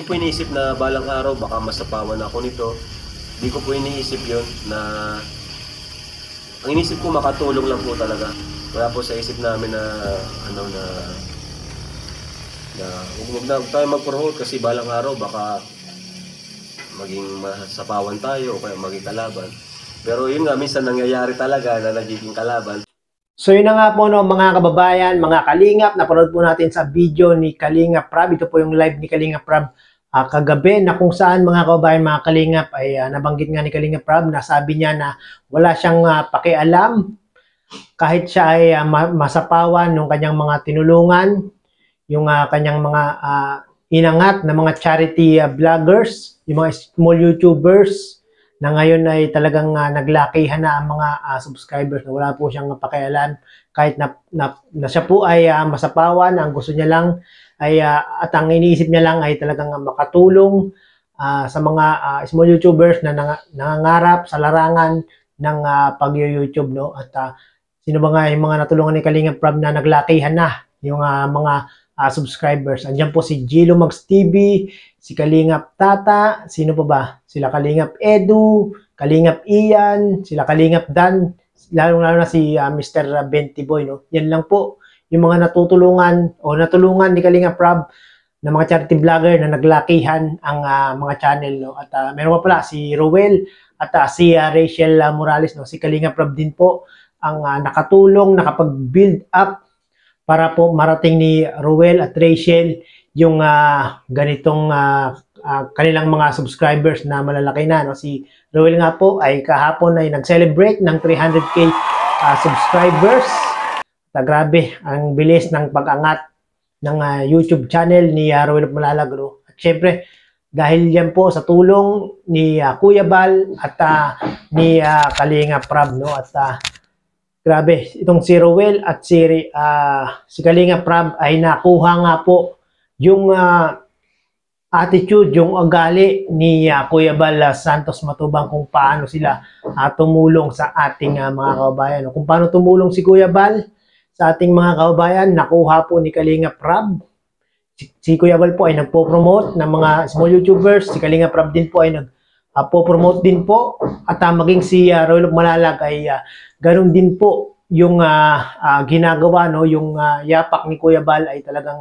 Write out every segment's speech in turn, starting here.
po iniisip na balang araw baka masapawan ako nito. Hindi ko po iniisip yun na ang inisip ko makatulong lang po talaga. Kaya po sa isip namin na huwag na tayo mag-promote kasi balang araw baka maging masapawan tayo o kaya maging kalaban. Pero yun nga, minsan nangyayari talaga na nagiging kalaban. So yun na nga po no, mga kababayan, mga kalingap, napanood po natin sa video ni Kalingap Prab. Ito po yung live ni Kalingap Prab kagabi na kung saan mga kababayan, mga kalingap ay nabanggit nga ni Kalingap Prab na sabi niya na wala siyang pakialam kahit siya ay masapawan ng kanyang mga tinulungan, yung kanyang mga inangat na mga charity vloggers, yung mga small YouTubers na ngayon ay talagang naglakihan na ang mga subscribers na wala po siyang pakialam kahit na siya po ay masapawan. Ang gusto niya lang ay at ang iniisip niya lang ay talagang makatulong sa mga small YouTubers na nangangarap sa larangan ng pag-YouTube, no? At sino ba nga yung mga natulungan ni Kalingap Prab na naglakihan na yung mga subscribers? Andiyan po si Gilo Mags TV, si Kalingap Tata, sino pa ba? Sila Kalingap Edu, Kalingap Ian, sila Kalingap Dan, lalo na si Mr. Bentiboy, no? Yan lang po yung mga natulungan ni Kalingap Prab na mga charity vlogger na naglakihan ang mga channel, no? At meron pa pala si Rowel at si Rachel Morales, no? Si Kalingap Prab din po ang nakatulong, nakapag-build up para po marating ni Rowel at Rachel yung ganitong kanilang mga subscribers na malalaki na, no? Si Rowel nga po ay kahapon ay nag-celebrate ng 300k subscribers. Grabe ang bilis ng pag-angat ng YouTube channel ni Rowel of Malalag, no? At syempre dahil yan po sa tulong ni Kuya Bal at ni Kalingap Prab, no? At grabe, itong si Rowel at si Kalingap Prab ay nakuha nga po yung attitude, yung ugali ni Kuya Bal Santos Matubang kung paano sila tumulong sa ating mga kababayan. Kung paano tumulong si Kuya Bal sa ating mga kababayan, nakuha po ni Kalingap Prab. Si Kuya Bal po ay nagpo-promote ng mga small YouTubers. Si Kalingap Prab din po ay nagpo-promote din po. At maging si Rowel of Malalag ay ganun din po yung ginagawa, no? Yung yapak ni Kuya Bal ay talagang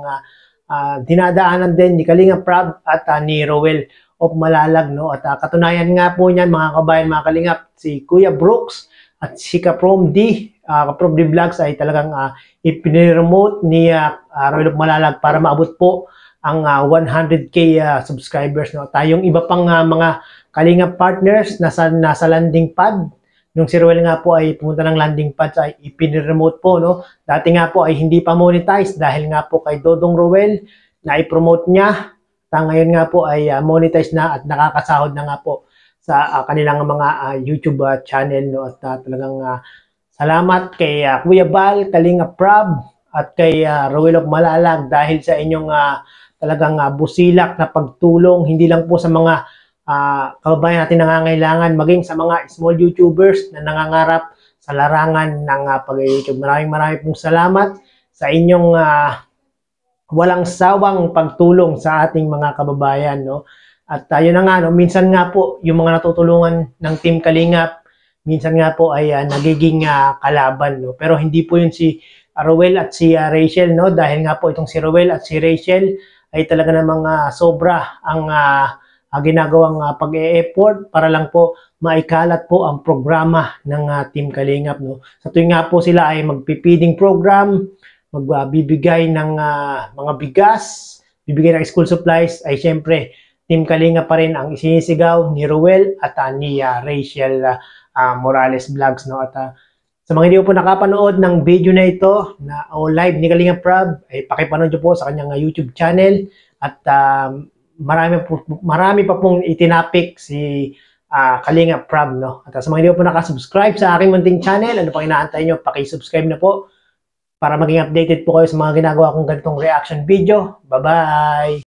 dinadaanan din ni Kalingap Prab at ni Rowel of Malalag, no? At katunayan nga po niyan mga kabayan, mga kalingap, si Kuya Brooks at si Kaprom D Vlogs ay talagang ipiniremote ni Rowel of Malalag para maabot po ang 100k subscribers, no? Tayong iba pang mga kalingap partners nasa landing pad. Nung si Rowel nga po ay pumunta ng landing pad ay ipiniremote po, no? Dati nga po ay hindi pa monetize dahil nga po kay Dodong Rowel na i-promote niya. Ngayon nga po ay monetize na at nakakasahod na nga po sa kanilang mga YouTube channel, no? At talagang salamat kay Kuya Bal, Kalingap Prab at kay Rowel of Malalag dahil sa inyong talagang busilak na pagtulong hindi lang po sa mga kababayan natin nangangailangan, maging sa mga small YouTubers na nangangarap sa larangan ng pag-YouTube. Maraming pong salamat sa inyong walang sawang pagtulong sa ating mga kababayan, no? At yun na nga, no? Minsan nga po yung mga natutulungan ng Team Kalingap, minsan nga po ay nagiging kalaban, no? Pero hindi po yun si Rowel at si Rachel, no? Dahil nga po itong si Rowel at si Rachel ay talaga namang sobra ang ginagawang pag-e-effort para lang po maikalat po ang programa ng Team Kalingap, no? Sa tuwing nga po sila ay magpipiding program, magbibigay ng mga bigas, bibigay ng school supplies, ay syempre Team Kalingap pa rin ang isinisigaw ni Rowel at ni Rachel Morales Vlogs, no? At sa mga hindi po nakapanood ng video na ito o live ni Kalingap Prab, ay pakipanood nyo po sa kanyang YouTube channel at marami pa pong itinapik si Kalingap Prab, no? At sa mga hindi po nakasubscribe sa aking munting channel, ano pang inaantay nyo, pakisubscribe na po para maging updated po kayo sa mga ginagawa kong ganitong reaction video. Bye-bye!